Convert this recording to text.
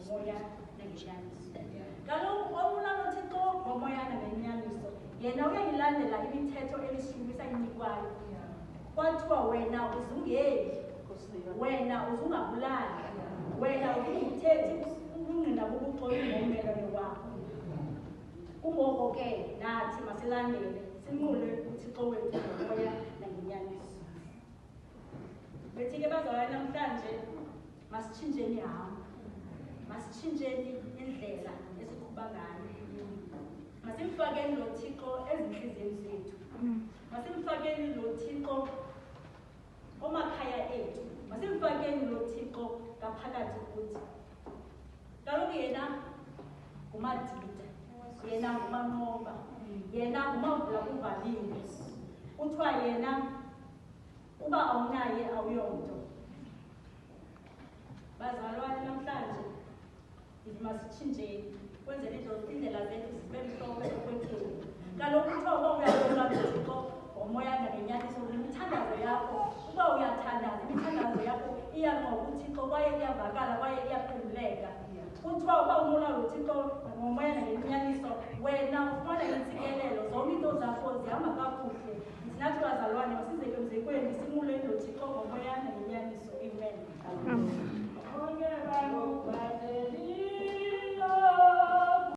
ngomoya nangenyaniso. Kaloku obulalo Thixo ngomoya nangenyaniso. Yena uyayilandela imithetho elishumisa inikwayo. Kwathiwa wena uzungeli, wena uzungabulali, wena uzunguthethi ubungqina bobuxoki ngommelwane wakho. Kungoko ke nathi masilandele sinqule uThixo wethu ngomoya nangenyaniso. Bethi ke bazalwane namhlanje masitshintsheni hamba, masitshintsheni indlela esiqhuba ngayo. Masimfakeni lo Thixo ezinhliziyweni zethu. Masimfakeni lo Thixo omakhaya ethu. Masimfakeni lo Thixo ngaphakathi kuthi. Kaloku yena ngumadida, yena ngumanqoba, yena ngumavula kuvaliwe. Kuthiwa yena uba awunaye awuyonto. Bazalwane namhlanje masitshintsheni kwenzela indlela zethu zibe mhlophe okwekhulu. Kaloku kuthiwa uba uyabona Thixo ngomoya nangenyaniso imithandazo yakho, uba uyathandaza imithandazo yakho iyanqoba uThixo kwaye iyavakala kwaye iyaphenduleka. Kuthiwa uba umula uThixo ngomoya nangenyaniso wena ufumana intsikelelo, zonke into zakho zihamba kakuhle. Nathi bazalwane masizeke